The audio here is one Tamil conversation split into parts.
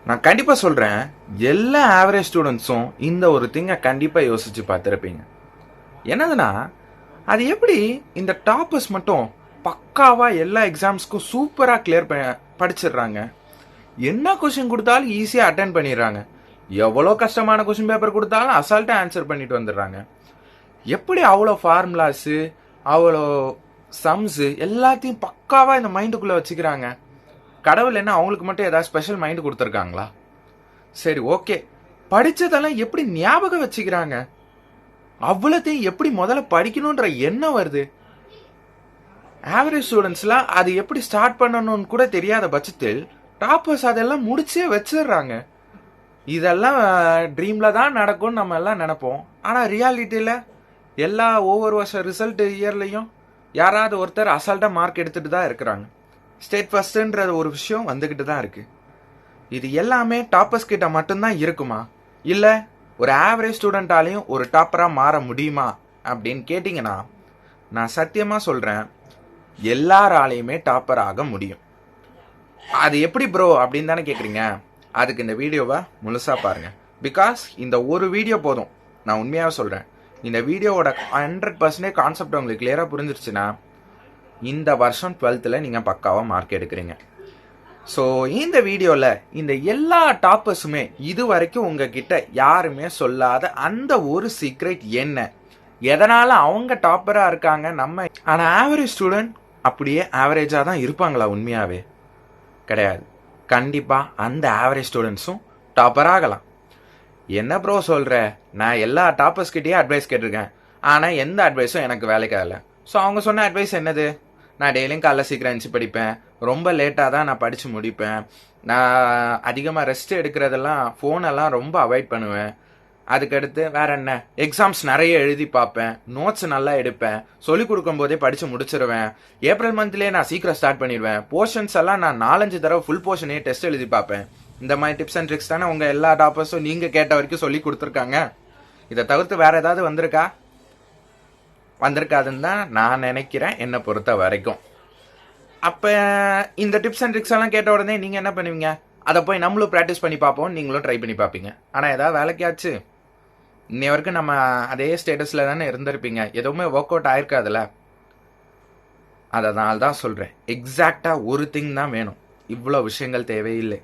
நான் கண்டிப்பா சொல்றேன், எல்லா ஆவரேஜ் ஸ்டூடெண்ட்ஸும் இந்த ஒரு திங்கை கண்டிப்பா யோசிச்சு பார்த்திருப்பீங்க. என்னதுன்னா, அது எப்படி இந்த டாப்பர்ஸ் மட்டும் பக்காவா எல்லா எக்ஸாம்ஸ்க்கும் சூப்பரா கிளியர் படிச்சிடுறாங்க. என்ன கொஸ்டின் கொடுத்தாலும் ஈஸியா அட்டென்ட் பண்ணிடுறாங்க. எவ்வளோ கஷ்டமான கொஸ்டின் பேப்பர் கொடுத்தாலும் அசால்ட்டா ஆன்சர் பண்ணிட்டு வந்துடுறாங்க. எப்படி அவ்வளோ ஃபார்முலாஸு, அவ்வளோ சம்ஸு எல்லாத்தையும் பக்காவா இந்த மைண்டுக்குள்ள வச்சுக்கிறாங்க? கடவுள் என்ன அவங்களுக்கு மட்டும் ஏதாவது ஸ்பெஷல் மைண்ட் கொடுத்துருக்காங்களா? சரி, ஓகே, படிச்சதெல்லாம் எப்படி ஞாபகம் வச்சுக்கிறாங்க? அவ்வளோத்தையும் எப்படி முதல்ல படிக்கணும்ன்ற எண்ணம் வருது? ஆவரேஜ் ஸ்டூடெண்ட்ஸ்லாம் அது எப்படி ஸ்டார்ட் பண்ணணும்னு கூட தெரியாத பட்சத்தில் டாப்பர்ஸ் அதெல்லாம் முடிச்சே வச்சிடுறாங்க. இதெல்லாம் ட்ரீம்ல தான் நடக்கும்னு நம்ம எல்லாம் நினைப்போம். ஆனால் ரியாலிட்டியில் எல்லா ஒவ்வொரு வருஷம் ரிசல்ட் இயர்லையும் யாராவது ஒருத்தர் அசால்ட்டா மார்க் எடுத்துட்டு தான் இருக்கிறாங்க. ஸ்டேட் ஃபர்ஸ்ட்ன்ற ஒரு விஷயம் வந்துகிட்டு தான் இருக்கு. இது எல்லாமே டாப்பர்ஸ் கிட்ட மட்டும்தான் இருக்குமா, இல்லை ஒரு ஆவரேஜ் ஸ்டூடெண்டாலையும் ஒரு டாப்பராக மாற முடியுமா அப்படின்னு கேட்டிங்கன்னா, நான் சத்தியமாக சொல்கிறேன், எல்லாராலையுமே டாப்பர் ஆக முடியும். அது எப்படி ப்ரோ அப்படின்னு தானே கேட்குறீங்க? அதுக்கு இந்த வீடியோவை முழுசாக பாருங்க. பிகாஸ் இந்த ஒரு வீடியோ போதும். நான் உண்மையாக சொல்கிறேன், இந்த வீடியோவோட 100% கான்செப்ட் உங்களுக்கு கிளியராக புரிஞ்சிருச்சுன்னா இந்த வருஷம் 12th நீங்கள் பக்காவாக மார்க் எடுக்கிறீங்க. ஸோ இந்த வீடியோவில் இந்த எல்லா டாப்பர்ஸுமே இது வரைக்கும் உங்ககிட்ட யாருமே சொல்லாத அந்த ஒரு சீக்ரெட் என்ன, எதனால் அவங்க டாப்பராக இருக்காங்க, நம்ம ஆனால் ஆவரேஜ் ஸ்டூடெண்ட் அப்படியே ஆவரேஜாக தான் இருப்பாங்களா? உண்மையாகவே கிடையாது. கண்டிப்பாக அந்த ஆவரேஜ் ஸ்டூடெண்ட்ஸும் டாப்பர் ஆகலாம். என்ன ப்ரோ சொல்கிற? நான் எல்லா டாப்பர்ஸ்கிட்டயே அட்வைஸ் கேட்டிருக்கேன், ஆனால் எந்த அட்வைஸும் எனக்கு வேலைக்கு ஆகலை. ஸோ அவங்க சொன்ன அட்வைஸ் என்னது? நான் டெய்லியும் காலைல சீக்கிரம் எழுந்து படிப்பேன், ரொம்ப லேட்டாக தான் நான் படித்து முடிப்பேன், நான் அதிகமாக ரெஸ்ட் எடுக்கிறதெல்லாம் ஃபோனெல்லாம் ரொம்ப அவாய்ட் பண்ணுவேன், அதுக்கடுத்து வேற என்ன, எக்ஸாம்ஸ் நிறைய எழுதி பார்ப்பேன், நோட்ஸ் நல்லா எடுப்பேன், சொல்லிக் கொடுக்கும் போதே படித்து முடிச்சிருவேன், ஏப்ரல் மந்த்லேயே நான் சீக்கிரம் ஸ்டார்ட் பண்ணிடுவேன், போர்ஷன்ஸ் எல்லாம் நான் 4-5 தடவை ஃபுல் போர்ஷனே டெஸ்ட் எழுதி பார்ப்பேன். இந்த மாதிரி டிப்ஸ் அண்ட் ட்ரிக்ஸ் தானே உங்கள் எல்லா டாப்பர்ஸும் நீங்கள் கேட்ட வரைக்கும் சொல்லி கொடுத்துருக்காங்க. இதை தவிர்த்து வேற ஏதாவது வந்திருக்கா? வந்திருக்காதுன்னு தான் நான் நினைக்கிறேன், என்னை பொறுத்த வரைக்கும். அப்போ இந்த டிப்ஸ் அண்ட் ட்ரிக்ஸ் எல்லாம் கேட்ட உடனே நீங்கள் என்ன பண்ணுவீங்க? அதை போய் நம்மளும் ப்ராக்டிஸ் பண்ணி பார்ப்போம், நீங்களும் ட்ரை பண்ணி பார்ப்பீங்க. ஆனால் ஏதாவது வேலைக்காச்சு? இன்னை வரைக்கும் நம்ம அதே ஸ்டேட்டஸில் தானே இருந்திருப்பீங்க, எதுவுமே ஒர்க் அவுட் ஆயிருக்காதுல்ல. அதனால தான் சொல்கிறேன், எக்ஸாக்டாக ஒரு திங் தான் வேணும், இவ்வளோ விஷயங்கள் தேவையில்லை.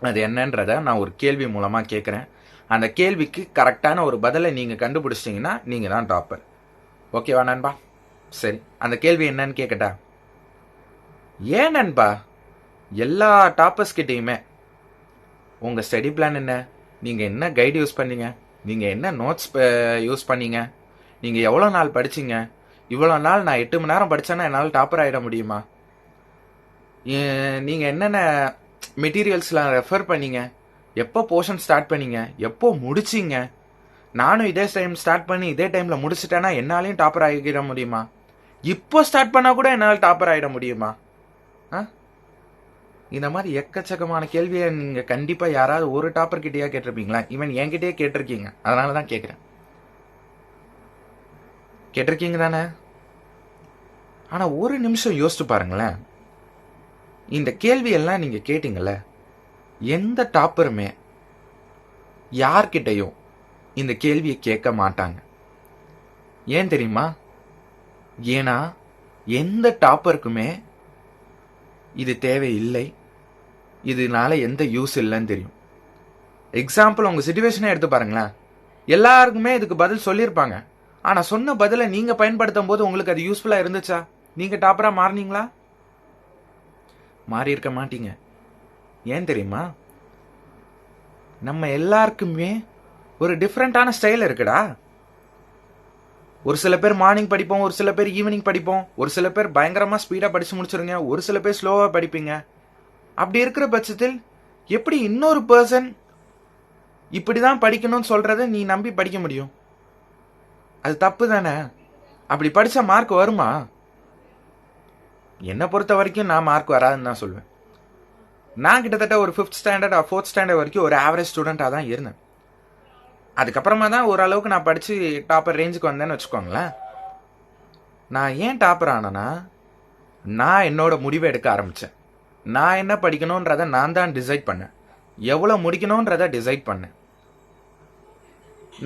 அது என்னன்றதை நான் ஒரு கேள்வி மூலமாக கேட்குறேன். அந்த கேள்விக்கு கரெக்டான ஒரு பதிலை நீங்கள் கண்டுபிடிச்சிட்டிங்கன்னா நீங்கள் தான் டாப்பர். ஓகேவா நண்பா? சரி, அந்த கேள்வி என்னன்னு கேட்கட்டா? ஏன் நண்பா எல்லா டாப்பர்ஸ் கிட்டேயுமே உங்கள் ஸ்டடி பிளான் என்ன, நீங்கள் என்ன கைடு யூஸ் பண்ணீங்க, நீங்கள் என்ன நோட்ஸ் யூஸ் பண்ணீங்க, நீங்கள் எவ்வளோ நாள் படிச்சிங்க, இவ்வளோ நாள் நான் 8 மணி நேரம் படித்தேன்னா என்னால் டாப்பர் ஆகிட முடியுமா, நீங்கள் என்னென்ன மெட்டீரியல்ஸ்லாம் ரெஃபர் பண்ணீங்க, எப்போ போர்ஷன் ஸ்டார்ட் பண்ணீங்க, எப்போ முடிச்சிங்க, நானும் இதே டைம் ஸ்டார்ட் பண்ணி இதே டைமில் முடிச்சிட்டேன்னா என்னாலையும் டாப்பர் ஆகிட முடியுமா, இப்போ ஸ்டார்ட் பண்ணால் கூட என்னால் டாப்பர் ஆகிட முடியுமா? இந்த மாதிரி எக்கச்சக்கமான கேள்வியை நீங்கள் கண்டிப்பாக யாராவது ஒரு டாப்பர் கிட்டேயா கேட்டிருப்பீங்களா? ஈவன் என்கிட்டயே கேட்டிருக்கீங்க, அதனால தான் கேட்குறேன். கேட்டிருக்கீங்க தானே? ஆனால் ஒரு நிமிஷம் யோசிச்சு பாருங்களேன், இந்த கேள்வியெல்லாம் நீங்கள் கேட்டீங்கல்ல, எந்த டாப்பருமே யார்கிட்டையும் இந்த கேள்வியை கேட்க மாட்டாங்க. ஏன் தெரியுமா? ஏன்னா எந்த டாப்பருக்குமே இது தேவையில்லை, இதனால எந்த யூஸ் இல்லைன்னு தெரியும். எக்ஸாம்பிள் உங்கள் சிச்சுவேஷனே எடுத்து பாருங்களேன், எல்லாருக்குமே இதுக்கு பதில் சொல்லியிருப்பாங்க. ஆனால் சொன்ன பதிலை நீங்கள் பயன்படுத்தும் போது உங்களுக்கு அது யூஸ்ஃபுல்லாக இருந்துச்சா? நீங்கள் டாப்பராக மாறினீங்களா? மாறி இருக்க மாட்டீங்க. ஏன் தெரியுமா? நம்ம எல்லாருக்குமே ஒரு டிஃப்ரெண்டான ஸ்டைல் இருக்குடா. ஒரு சில பேர் மார்னிங் படிப்போம், ஒரு சில பேர் ஈவினிங் படிப்போம், ஒரு சில பேர் பயங்கரமாக ஸ்பீடாக படித்து முடிச்சிருங்க, ஒரு சில பேர் ஸ்லோவாக படிப்பீங்க. அப்படி இருக்கிற பட்சத்தில் எப்படி இன்னொரு பர்சன் இப்படி தான் படிக்கணும்னு சொல்கிறத நீ நம்பி படிக்க முடியும்? அது தப்பு தானே. அப்படி படித்தா மார்க் வருமா? என்னை பொறுத்த வரைக்கும் நான் மார்க் வராதுன்னு தான் சொல்லுவேன். நான் கிட்டத்தட்ட ஒரு 5th ஸ்டாண்டர்ட் 4th ஸ்டாண்டர்ட் வரைக்கும் ஒரு ஆவரேஜ் ஸ்டூடெண்ட்டாக தான் இருந்தேன். அதுக்கப்புறமா தான் ஓரளவுக்கு நான் படித்து டாப்பர் ரேஞ்சுக்கு வந்தேன்னு வச்சுக்கோங்களேன். நான் ஏன் டாப்பர் ஆனேன்னா, நான் என்னோட முடிவை எடுக்க ஆரம்பித்தேன். நான் என்ன படிக்கணுன்றதை நான் தான் டிசைட் பண்ணேன். எவ்வளவு முடிக்கணும்ன்றத டிசைட் பண்ணு.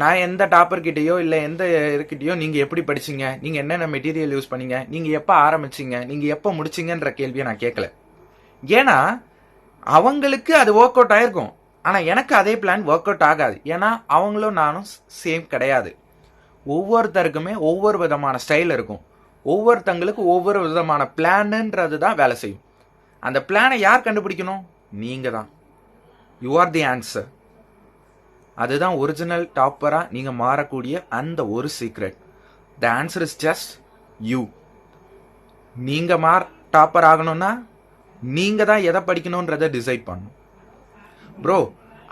நான் எந்த டாப்பர் கிட்டயோ இல்ல எந்த இருக்கிட்டயோ நீங்க எப்படி படிச்சீங்க, நீங்க என்னென்ன மெட்டீரியல் யூஸ் பண்ணீங்க, நீங்க எப்ப ஆரம்பிச்சீங்க, நீங்க எப்ப முடிச்சீங்கன்ற கேள்வியை நான் கேட்கல. ஏன்னா அவங்களுக்கு அது ஒர்க் அவுட் ஆயிருக்கும், ஆனா எனக்கு அதே பிளான் ஒர்க் அவுட் ஆகாது. ஏன்னா அவங்களும் நானும் சேம் கிடையாது. ஒவ்வொருத்தருக்குமே ஒவ்வொரு விதமான ஸ்டைல் இருக்கும். ஒவ்வொருத்தங்களுக்கு ஒவ்வொரு விதமான பிளான்ன்றது தான் வேலை செய்யும். அந்த பிளானை யார் கண்டுபிடிக்கணும்? நீங்க தான். You are the answer. அதுதான் ஒரிஜினல் டாப்பரா நீங்க மாறக்கூடிய அந்த ஒரு secret. The answer is just you. நீங்க டாப்பர் ஆகணும்னா நீங்க தான் எதை படிக்கணும்ன்றதை டிசைட் பண்ணணும். ப்ரோ,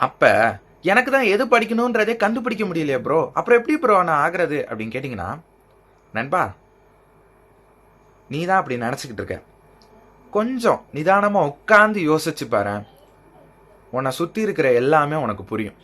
அப்ப எனக்கு தான் எது படிக்கணும்ன்றதே கண்டுபிடிக்க முடியலையே ப்ரோ, அப்புறம் எப்படி ப்ரோ நான் ஆகிறது அப்படின்னு கேட்டீங்கன்னா, நண்பா நீ தான் அப்படி நினைச்சுக்கிட்டு இருக்க. கொஞ்சம் நிதானமா உட்காந்து யோசிச்சு பாரு. உன்னை சுத்தி இருக்கிற எல்லாமே உனக்கு புரியும்.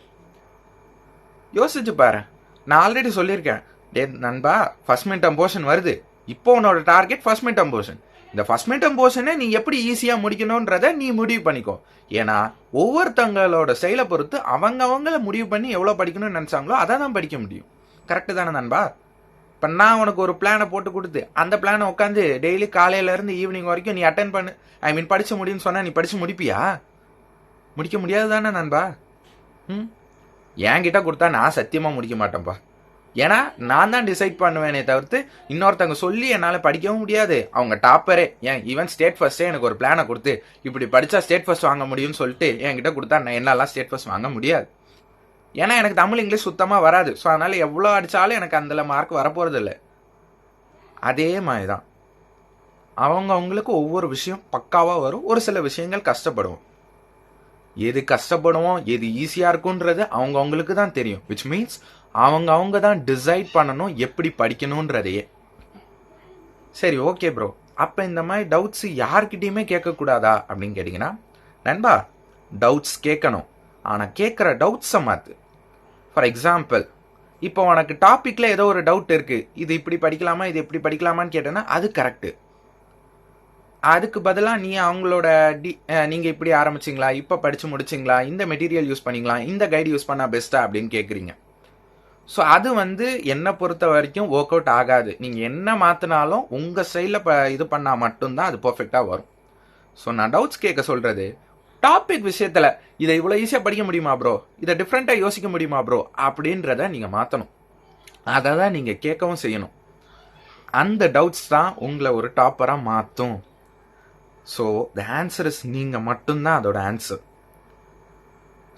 யோசிச்சு பாரு. நான் ஆல்ரெடி சொல்லியிருக்கேன், டே நண்பா, ஃபர்ஸ்ட் மிட் டர்ம் போர்ஷன் வருது. இப்போ உன்னோட target first mid term portion. இந்த ஃபர்ஸ்ட் மிட் டர்ம் போர்ஷனை நீ எப்படி ஈஸியா முடிக்கணும்ன்றத நீ முடிவு பண்ணிக்கோ. ஏன்னா ஒவ்வொருத்தங்களோட செயலை பொறுத்து அவங்கள முடிவு பண்ணி எவ்வளவு படிக்கணும்னு நினைச்சாங்களோ அதை தான் படிக்க முடியும். கரெக்டு தானே நண்பா? இப்போ நான் உனக்கு ஒரு பிளானை போட்டு கொடுத்து அந்த பிளானை உட்காந்து டெய்லி காலையில இருந்து ஈவினிங் வரைக்கும் நீ அட்டன் பண்ணு, ஐ மீன் படிச்சு முடியும்னு சொன்னா நீ படிச்சு முடிப்பியா? முடிக்க முடியாது தானே நண்பா? என்கிட்ட கொடுத்தா நான் சத்தியமா முடிக்க மாட்டேன்ப்பா. ஏன்னா நான் தான் டிசைட் பண்ணுவேனே தவிர்த்து இன்னொருத்தவங்க சொல்லி என்னால படிக்கவும் முடியாது. அவங்க டாப்பரே, ஏன் ஈவன் ஸ்டேட் ஃபர்ஸ்டே எனக்கு ஒரு பிளானை கொடுத்து இப்படி படிச்சா ஸ்டேட் ஃபர்ஸ்ட் வாங்க முடியும்னு சொல்லிட்டு என்கிட்ட கொடுத்தா நான் என்னாலாம் ஸ்டேட் ஃபர்ஸ்ட் வாங்க முடியாது. ஏன்னா எனக்கு தமிழ் இங்கிலீஷ் சுத்தமா வராது. ஸோ அதனால எவ்வளோ அடிச்சாலும் எனக்கு அந்த மார்க் வரப்போறது இல்லை. அதே மாதிரிதான் அவங்களுக்கு ஒவ்வொரு விஷயம் பக்காவா வரும். ஒரு சில விஷயங்கள் கஷ்டப்படுவோம். எது கஷ்டப்படுவோம் எது ஈஸியா இருக்கும்ன்றது அவங்களுக்கு தான் தெரியும். விச் மீன்ஸ் அவங்க தான் டிசைட் பண்ணணும் எப்படி படிக்கணும்ன்றதையே. சரி, ஓகே ப்ரோ, அப்ப இந்த மாதிரி டவுட்ஸ் யார்கிட்டயுமே கேட்க கூடாதா அப்படின்னு கேட்டீங்கன்னா, நண்பா டவுட்ஸ் கேட்கணும். ஆனா கேட்கிற டவுட்ஸை மாத்து. ஃபார் எக்ஸாம்பிள், இப்போ உனக்கு டாபிக்ல ஏதோ ஒரு டவுட் இருக்கு, இது இப்படி படிக்கலாமா இது எப்படி படிக்கலாமான்னு கேட்டேன்னா அது கரெக்டு. அதுக்கு பதிலாக நீ அவங்களோட நீங்க இப்படி ஆரம்பிச்சிங்களா, இப்ப படிச்சு முடிச்சிங்களா, இந்த மெட்டீரியல் யூஸ் பண்ணீங்களா, இந்த கைடு யூஸ் பண்ணா பெஸ்டா அப்படின்னு கேட்குறீங்க. ஸோ அது என்னை பொறுத்த வரைக்கும் ஒர்க் அவுட் ஆகாது. நீங்க என்ன மாத்தினாலும் உங்க ஸ்டைலில் இது பண்ணா மட்டும்தான் அது பர்ஃபெக்டா வரும். ஸோ நான் டவுட்ஸ் கேட்க சொல்றது டாபிக் விஷயத்துல இதை இவ்வளவு ஈஸியா படிக்க முடியுமா ப்ரோ, இதை டிஃப்ரெண்டா யோசிக்க முடியுமா ப்ரோ அப்படின்றத நீங்க மாத்தணும். அதை தான் நீங்க கேட்கவும் செய்யணும். அந்த டவுட்ஸ் தான் உங்களை ஒரு டாப்பரா மாத்தும். ஸோ த ஆன்சர் இஸ் நீங்க மட்டும்தான் அதோட ஆன்சர்.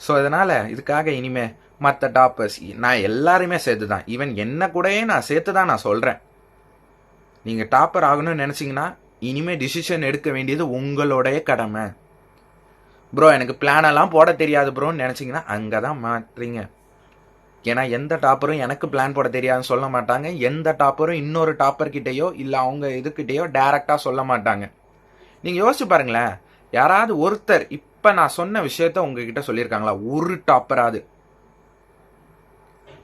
ஸோ இதனால இதுக்காக இனிமே மற்ற டாப்பர்ஸ் நான் எல்லாருமே சேர்த்து தான், ஈவன் என்ன கூடயே நான் சேர்த்து தான் நான் சொல்றேன். நீங்க டாப்பர் ஆகணும்னு நினைச்சீங்கன்னா இனிமே டிசிஷன் எடுக்க வேண்டியது உங்களுடைய கடமை. ப்ரோ எனக்கு பிளான் எல்லாம் போட தெரியாது ப்ரோன்னு நினைச்சீங்கன்னா அங்கதான் மாற்றீங்க. ஏன்னா எந்த டாப்பரும் எனக்கு பிளான் போட தெரியாதுன்னு சொல்ல மாட்டாங்க. எந்த டாப்பரும் இன்னொரு டாப்பர் கிட்டேயோ இல்ல அவங்க இதுகிட்டயோ டைரக்டா சொல்ல மாட்டாங்க. நீங்க யோசிச்சு பாருங்களேன், யாராவது ஒருத்தர் இப்ப நான் சொன்ன விஷயத்த உங்ககிட்ட சொல்லியிருக்காங்களா? ஒரு டாப்பராது,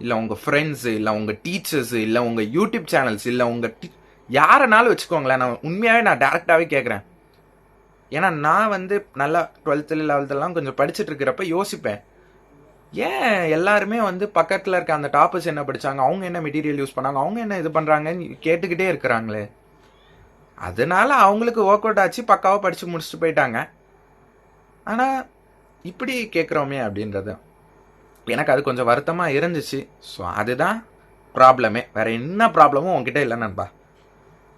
இல்ல உங்க ஃப்ரெண்ட்ஸ், இல்ல உங்க டீச்சர்ஸ், இல்ல உங்க யூடியூப் சேனல்ஸ், இல்ல உங்க யாரனாலும் வச்சுக்கோங்களேன். நான் உண்மையாவே நான் டைரக்டாவே கேட்கறேன். ஏன்னா நான் நல்லா 12th 11th கொஞ்சம் படிச்சுட்டு இருக்கிறப்ப யோசிப்பேன், ஏன் எல்லாருமே பக்கத்துல இருக்க அந்த டாப்பர்ஸ் என்ன படிச்சாங்க, அவங்க என்ன மெட்டீரியல் யூஸ் பண்ணாங்க, அவங்க என்ன இது பண்றாங்கன்னு கேட்டுக்கிட்டே இருக்கிறாங்களே. அதனால அவங்களுக்கு ஒர்க் அவுட் ஆச்சு, பக்காவா படிச்சு முடிச்சுட்டு போயிட்டாங்க. ஆனா இப்படி கேட்குறோமே அப்படின்றது எனக்கு அது கொஞ்சம் வருத்தமா இருந்துச்சு. ஸோ அதுதான் ப்ராப்ளமே, வேற என்ன ப்ராப்ளமும் உங்ககிட்ட இல்லை நண்பா.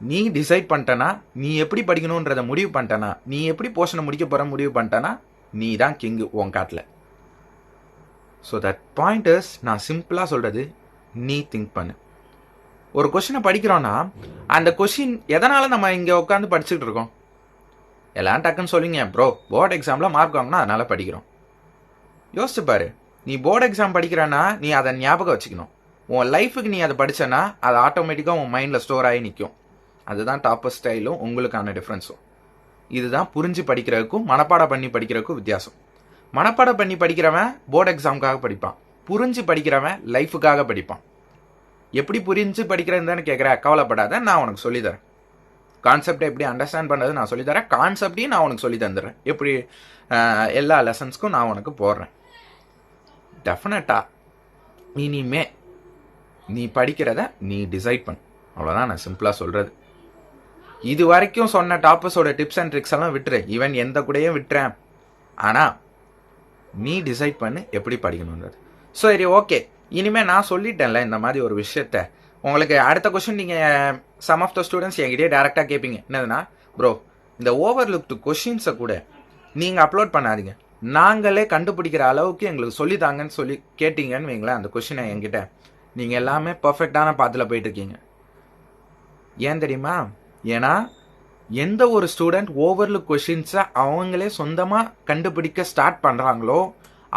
நீ டிசைட் பண்ணிட்டனா, நீ எப்படி படிக்கணும்ன்றத முடிவு பண்ணிட்டனா, நீ எப்படி போர்ஷனை முடிக்க போற முடிவு பண்ணிட்டனா, நீ தான் கிங்கு உன் காட்டில். ஸோ தட் பாயிண்ட் இஸ், நான் சிம்பிளா சொல்றது, நீ திங்க் பண்ணு. ஒரு கொஸ்டினை படிக்கிறோம்னா அந்த கொஸ்டின் எதனால நம்ம இங்க உட்காந்து படிச்சுட்டு இருக்கோம்? எல்லாம் டக்குன்னு சொல்லுங்க, ப்ரோ போர்டு எக்ஸாம்ல மார்க் வாங்கினா அதனால படிக்கிறோம். யோசிச்சு பாரு, நீ போர்டு எக்ஸாம் படிக்கிறனா நீ அதை ஞாபகம் வச்சுக்கணும். உன் லைஃபுக்கு நீ அதை படிச்சனா அது ஆட்டோமேட்டிக்கா உன் மைண்ட்ல ஸ்டோர் ஆகி நிற்கும். அதுதான் டாப்பர் ஸ்டைலும் உங்களுக்கான டிஃபரன்ஸும். இதுதான் புரிஞ்சு படிக்கிறதுக்கும் மனப்பாடம் பண்ணி படிக்கிறதுக்கும் வித்தியாசம். மனப்பாடம் பண்ணி படிக்கிறவன் போர்டு எக்ஸாமுக்காக படிப்பான், புரிஞ்சு படிக்கிறவன் லைஃபுக்காக படிப்பான். எப்படி புரிஞ்சு படிக்கிறேன்னு கேட்குற, கவலைப்படாத, நான் உனக்கு சொல்லித்தரேன். கான்செப்டை எப்படி அண்டர்ஸ்டாண்ட் பண்ணுறது நான் சொல்லித்தரேன், கான்செப்டையும் நான் உனக்கு சொல்லி தந்துடுறேன். எப்படி எல்லா லெசன்ஸ்க்கும் நான் உனக்கு போடுறேன். டெஃபினட்டாக இனிமே நீ படிக்கிறத நீ டிசைட் பண்ணு, அவ்வளோதான் நான் சிம்பிளாக சொல்கிறது. இது வரைக்கும் சொன்ன டாப்பர்ஸோட டிப்ஸ் அண்ட் ட்ரிக்ஸ் எல்லாம் விட்டுரு, ஈவன் எந்த கூடயும் விட்டுறேன். ஆனால் நீ டிசைட் பண்ணு எப்படி படிக்கணுன்றது. சரி, ஓகே, இனிமேல் நான் சொல்லிட்டேன்ல இந்த மாதிரி ஒரு விஷயத்த. உங்களுக்கு அடுத்த கொஸ்டின் நீங்கள் சம் ஆஃப் த ஸ்டூடெண்ட்ஸ் என்கிட்டயே டேரெக்டாக கேட்பீங்க. என்னதுன்னா, ப்ரோ இந்த ஓவர்லுக்டு கொஷின்ஸை கூட நீங்கள் அப்லோட் பண்ணாதீங்க, நாங்களே கண்டுபிடிக்கிற அளவுக்கு எங்களுக்கு சொல்லித்தாங்கன்னு சொல்லி கேட்டீங்கன்னு வைங்களேன். அந்த கொஷினை என்கிட்ட நீங்கள் எல்லாமே பர்ஃபெக்டான பாத்தில் போயிட்டுருக்கீங்க. ஏன் தெரியுமா? ஏன்னா எந்த ஒரு ஸ்டூடெண்ட் ஓவர்லுக் கொஷின்ஸை அவங்களே சொந்தமாக கண்டுபிடிக்க ஸ்டார்ட் பண்ணுறாங்களோ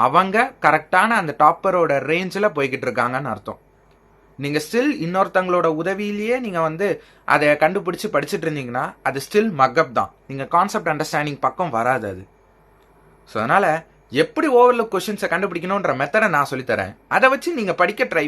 அவங்க கரெக்டான அந்த டாப்பரோட ரேஞ்சில் போய்கிட்டு இருக்காங்கன்னு அர்த்தம். நீங்கள் ஸ்டில் இன்னொருத்தங்களோட உதவியிலேயே நீங்கள் அதை கண்டுபிடிச்சி படிச்சுட்டு இருந்தீங்கன்னா அது ஸ்டில் மக்கப் தான், நீங்கள் கான்செப்ட் அண்டர்ஸ்டாண்டிங் பக்கம் வராது அது. ஸோ அதனால் எப்படி ஓவர்லுக் கொஷின்ஸை கண்டுபிடிக்கணுன்ற மெத்தடை நான் சொல்லித்தரேன். அதை வச்சு நீங்கள் படிக்க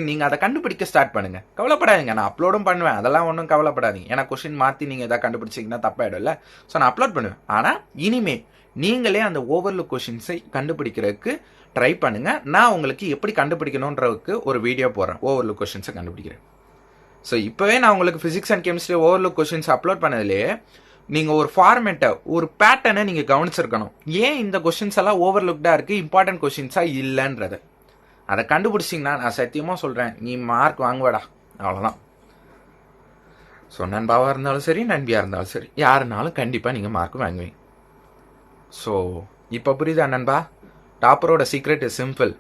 நீங்கள் அதை கண்டுபிடிக்க ஸ்டார்ட் பண்ணுங்கள். கவலைப்படாதீங்க, நான் அப்லோடும் பண்ணுவேன், அதெல்லாம் ஒன்றும் கவலைப்படாதீங்க. ஏன்னா கொஷின் மாற்றி நீங்கள் எதாவது கண்டுபிடிச்சிங்கன்னா தப்பாயிடும்ல. ஸோ நான் அப்லோட் பண்ணுவேன். ஆனால் இனிமே நீங்களே அந்த ஓவர்லுக் கொஷின்ஸை கண்டுபிடிக்கிறதுக்கு ட்ரை பண்ணுங்கள். நான் உங்களுக்கு எப்படி கண்டுபிடிக்கணுன்றதுக்கு ஒரு வீடியோ போடுறேன், ஓவர்லுக் கொஷின்ஸை கண்டுபிடிக்கிறேன். ஸோ இப்போவே நான் உங்களுக்கு physics and chemistry overlook questions upload பண்ணதுலேயே நீங்கள் ஒரு ஃபார்மேட்டை, ஒரு பேட்டர்னை நீங்கள் கவனிச்சிருக்கணும். ஏன் இந்த கொஷின்ஸ் எல்லாம் ஓவர்லுக்டாக இருக்குது, இம்பார்ட்டன்ட் கொஷின்ஸாக இல்லைன்றத அதை கண்டுபிடிச்சிங்கன்னா நான் சத்தியமாக சொல்கிறேன், நீ மார்க் வாங்குவடா, அவ்வளோதான். ஸோ நண்பாவாக இருந்தாலும் சரி, நண்பியாக இருந்தாலும் சரி, யாருனாலும் கண்டிப்பாக நீங்கள் மார்க் வாங்குவீங்க. ஸோ இப்போ புரியுதா நண்பா? டாப்பரோட சீக்ரெட் இஸ் சிம்பிள்.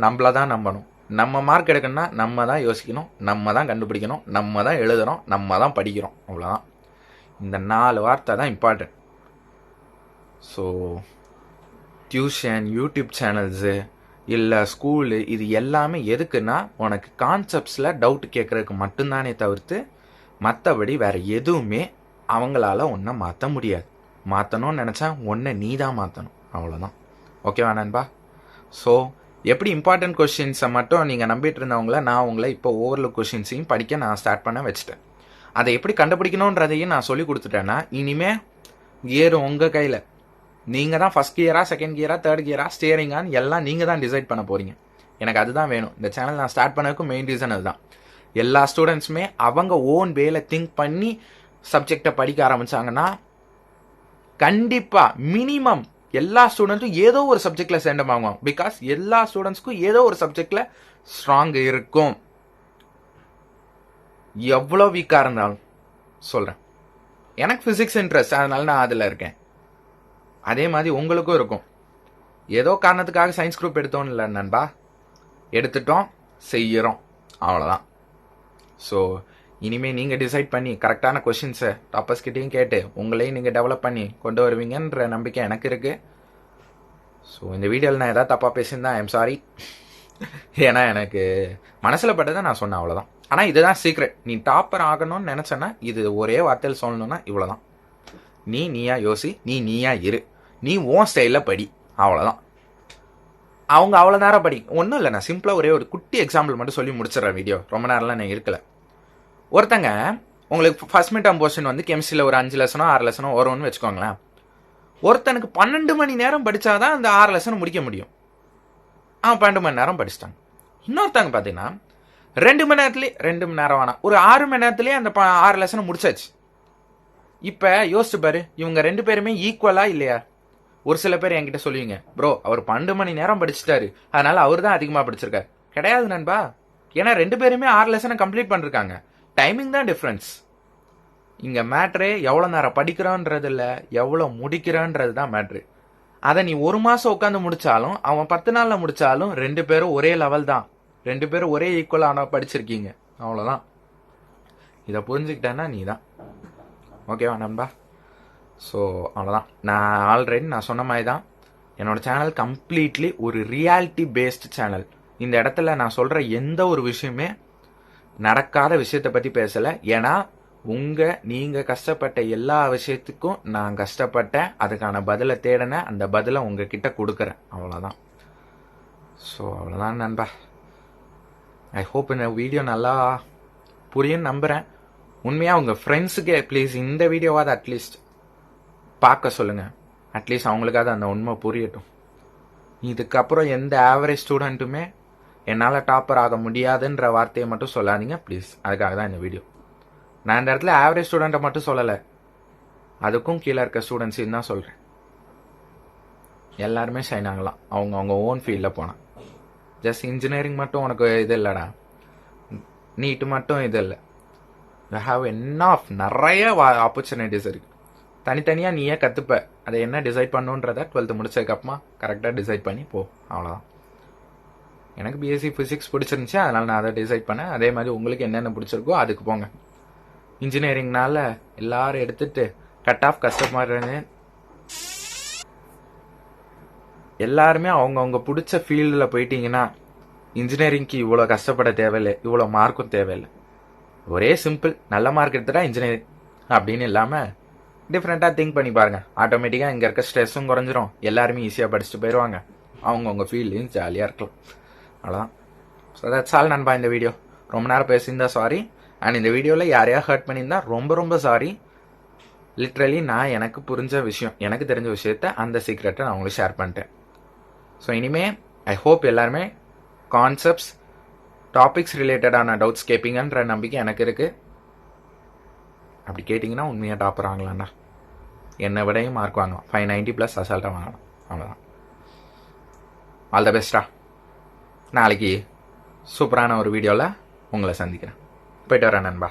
நம்மளை தான் நம்பணும். நம்ம மார்க் எடுக்கணும்னா நம்ம தான் யோசிக்கணும், நம்ம தான் கண்டுபிடிக்கணும், நம்ம தான் எழுதுகிறோம், நம்ம தான் படிக்கிறோம், அவ்வளோதான். இந்த 4 வார்த்தை தான் important. So tuition, YouTube channels இல்லை ஸ்கூலு, இது எல்லாமே எதுக்குன்னா உனக்கு கான்செப்ட்ஸில் டவுட் கேட்குறதுக்கு மட்டும்தானே தவிர்த்து மற்றபடி வேறு எதுவுமே அவங்களால ஒன்றை மாற்ற முடியாது. மாற்றணும்னு நினச்சா ஒன்றை நீ தான் மாற்றணும், அவ்வளோதான். ஓகேவா நண்பா? ஸோ எப்படி இம்பார்ட்டன்ட் கொஷின்ஸை மட்டும் நீங்கள் நம்பிட்டு இருந்தவங்கள நான் உங்களை இப்போ ஓவர்லுக் கொஷின்ஸையும் படிக்க நான் ஸ்டார்ட் பண்ண வச்சுட்டேன். அதை எப்படி கண்டுபிடிக்கணுன்றதையும் நான் சொல்லி கொடுத்துட்டேன்னா இனிமேல் கியர் உங்கள் கையில். நீங்கள் தான் ஃபஸ்ட் கியரா, செகண்ட் கியரா, தேர்ட் கியரா, ஸ்டியரிங்கான்னு எல்லாம் நீங்கள் தான் டிசைட் பண்ண போகிறீங்க. எனக்கு அதுதான் வேணும். இந்த சேனல் நான் ஸ்டார்ட் பண்ணதுக்கு மெயின் ரீசன் அதுதான். எல்லா ஸ்டூடெண்ட்ஸுமே அவங்க ஓன் வேல திங்க் பண்ணி சப்ஜெக்டை படிக்க ஆரம்பித்தாங்கன்னா கண்டிப்பாக மினிமம் எல்லா ஸ்டூடெண்ட்ஸும் ஏதோ ஒரு சப்ஜெக்டில் சேர்ந்தமாகுவாங்க. பிகாஸ் எல்லா ஸ்டூடெண்ட்ஸ்க்கும் ஏதோ ஒரு சப்ஜெக்டில் ஸ்ட்ராங் இருக்கும். எவ்வளோ வீக்காக இருந்தாலும் சொல்கிறேன். எனக்கு ஃபிசிக்ஸ் இன்ட்ரெஸ்ட், அதனால நான் அதில் இருக்கேன். அதே மாதிரி உங்களுக்கும் இருக்கும். ஏதோ காரணத்துக்காக சயின்ஸ் குரூப் எடுத்தோம் இல்லை நண்பா, எடுத்துட்டோம், செய்கிறோம், அவ்வளோதான். ஸோ இனிமேல் நீங்கள் டிசைட் பண்ணி கரெக்டான கொஷின்ஸை டாப்பர்ஸ்கிட்டையும் கேட்டு உங்களையும் நீங்கள் டெவலப் பண்ணி கொண்டு வருவீங்கன்ற நம்பிக்கை எனக்கு இருக்குது. ஸோ இந்த வீடியோவில் நான் எதாவது தப்பாக பேசியிருந்தா ஐ எம் சாரி. ஏன்னா எனக்கு மனசில் பட்டதை நான் சொன்னேன், அவ்வளோதான். ஆனால் இதுதான் சீக்ரெட். நீ டாப்பர் ஆகணும்னு நினச்சேன்னா இது ஒரே வார்த்தையில் சொல்லணும்னா இவ்வளோதான். நீயா யோசி, நீயா இரு, நீ உன் ஸ்டைலில் படி, அவ்வளோதான். அவங்க அவ்வளோ நேரம் படி ஒன்றும் இல்லை. நான் சிம்பிளாக ஒரே ஒரு குட்டி எக்ஸாம்பிள் மட்டும் சொல்லி முடிச்சிடறேன். வீடியோ ரொம்ப நேரம்லாம் நான் இருக்கல. ஒருத்தங்க உங்களுக்கு ஃபர்ஸ்ட் மிட் டர்ம் போர்ஷன் கெமிஸ்ட்ரியில் ஒரு 5 லெசனோ 6 லெசனோ வரும்னு வச்சுக்கோங்களேன். ஒருத்தனுக்கு 12 மணி நேரம் படித்தாதான் அந்த 6 லெசனை முடிக்க முடியும். 12 மணி நேரம் படிச்சிட்டாங்க. இன்னொருத்தவங்க பார்த்தீங்கன்னா 2 மணி நேரத்துலேயே, 2 மணி நேரம் வேணாம், ஒரு 6 மணி நேரத்துலேயே அந்த 6 லெசனை முடிச்சாச்சு. இப்போ யோசிச்சு பாரு, இவங்க 2 பேருமே ஈக்குவலா இல்லையா? ஒரு சில பேர் என்கிட்ட சொல்லுவீங்க, ப்ரோ அவர் 12 மணி நேரம் படிச்சுட்டாரு அதனால அவர் தான் அதிகமாக படிச்சிருக்காரு. கிடையாது நண்பா. ஏன்னா 2 பேருமே 6 லெசனை கம்ப்ளீட் பண்ணிருக்காங்க. டைமிங் தான் டிஃப்ரென்ஸ். இங்கே மேட்ரே எவ்வளோ நேரம் படிக்கிறோன்றது இல்லை, எவ்வளோ முடிக்கிறோன்றது தான் மேட்ரு. அதை நீ 1 மாதம் உட்காந்து முடிச்சாலும் அவன் 10 நாளில் முடிச்சாலும் 2 பேரும் ஒரே லெவல் தான். 2 பேரும் ஒரே ஈக்குவலாக படிச்சிருக்கீங்க, அவ்வளோதான். இதை புரிஞ்சுக்கிட்டேன்னா நீ தான். ஓகேவா நண்பா? ஸோ அவ்வளோதான். நான் சொன்ன மாதிரி தான் என்னோட சேனல் கம்ப்ளீட்லி ஒரு ரியாலிட்டி பேஸ்டு சேனல். இந்த இடத்துல நான் சொல்கிற எந்த ஒரு விஷயமே நடக்காத விஷயத்தை பற்றி பேசலை. ஏன்னா நீங்கள் கஷ்டப்பட்ட எல்லா விஷயத்துக்கும் நான் கஷ்டப்பட்டேன், அதுக்கான பதிலை தேடினேன், அந்த பதிலை உங்ககிட்ட கொடுக்குறேன், அவ்வளோதான். ஸோ அவ்வளோதான் நண்பா. ஐ ஹோப் இந்த வீடியோ நல்லா புரியும்னு நம்புகிறேன். உண்மையாக உங்கள் ஃப்ரெண்ட்ஸுக்கே ப்ளீஸ் இந்த வீடியோவாவது அட்லீஸ்ட் பார்க்க சொல்லுங்கள். அட்லீஸ்ட் அவங்களுக்காவது அந்த உண்மை புரியட்டும். இதுக்கப்புறம் எந்த ஆவரேஜ் ஸ்டூடெண்ட்டுமே என்னால் டாப்பர் ஆக முடியாதுன்ற வார்த்தையை மட்டும் சொல்லாதீங்க ப்ளீஸ். அதுக்காக தான் இந்த வீடியோ. நான் இந்த இடத்துல ஆவரேஜ் ஸ்டூடெண்ட்டை மட்டும் சொல்லலை, அதுக்கும் கீழே இருக்க ஸ்டூடெண்ட்ஸையும் தான் சொல்கிறேன். எல்லாருமே ஷைன் ஆகலாம் அவங்க ஓன் ஃபீல்டில் போனால். ஜஸ்ட் இன்ஜினியரிங் மட்டும் உனக்கு இது இல்லைடா, நீட்டு மட்டும் இது இல்லை. யூ ஹாவ் என்னாஃப் நிறைய ஆப்பர்ச்சுனிட்டிஸ் இருக்குது. தனித்தனியாக நீயே கற்றுப்ப. அதை என்ன டிசைட் பண்ணுன்றதை 12th முடிச்சதுக்கப்புறமா கரெக்டாக டிசைட் பண்ணி போ. அவ்வளோதான். எனக்கு பிஎஸ்சி ஃபிசிக்ஸ் பிடிச்சிருந்துச்சு, அதனால் நான் அதை டிசைட் பண்ணேன். அதே மாதிரி உங்களுக்கு என்னென்ன பிடிச்சிருக்கோ அதுக்கு போங்க. இன்ஜினியரிங்னால எல்லாரும் எடுத்துட்டு கட் ஆஃப் கஷ்டப்படுறது. எல்லாருமே அவங்கவுங்க பிடிச்ச ஃபீல்டில் போயிட்டீங்கன்னா இன்ஜினியரிங்க்கு இவ்வளோ கஷ்டப்பட தேவையில்லை, இவ்வளோ மார்க்கும் தேவையில்லை. ஒரே சிம்பிள், நல்ல மார்க் எடுத்துட்டா இன்ஜினியரிங் அப்படின்னு இல்லாமல் டிஃப்ரெண்ட்டாக திங்க் பண்ணி பாருங்க. ஆட்டோமேட்டிக்காக இங்கே இருக்க ஸ்ட்ரெஸ்ஸும் குறைஞ்சிரும். எல்லாருமே ஈஸியாக படிச்சுட்டு போயிடுவாங்க. அவங்கவுங்க ஃபீல்ட்லையும் ஜாலியாக இருக்கலாம். அவ்வளோதான். ஸோ தட்ஸ் ஆல் நண்பா. இந்த வீடியோ ரொம்ப நேரம் பேசியிருந்தா சாரி. அண்ட் இந்த வீடியோவில் யாரையா ஹர்ட் பண்ணியிருந்தா ரொம்ப ரொம்ப சாரி. லிட்ரலி நான் எனக்கு புரிஞ்ச விஷயம், எனக்கு தெரிஞ்ச விஷயத்த, அந்த சீக்ரெட்டை நான் உங்களுக்கு ஷேர் பண்ணிட்டேன். ஸோ இனிமே ஐ ஹோப் எல்லாருமே கான்செப்ட்ஸ், டாபிக்ஸ் ரிலேட்டடான டவுட்ஸ் கேட்பீங்கன்ற நம்பிக்கை எனக்கு இருக்குது. அப்படி கேட்டிங்கன்னா உண்மையாக டாப்பர் ஆகலாம்ண்ணா. என்னை விடையும் மார்க் வாங்கலாம். 590+ அசால்ட்டாக வாங்கலாம். அவ்வளோதான். ஆல் த பெஸ்ட்டா. நாளைக்கு சூப்பரான ஒரு வீடியோவில் உங்களை சந்திக்கிறேன். போயிட்டு வரேன் நண்பா.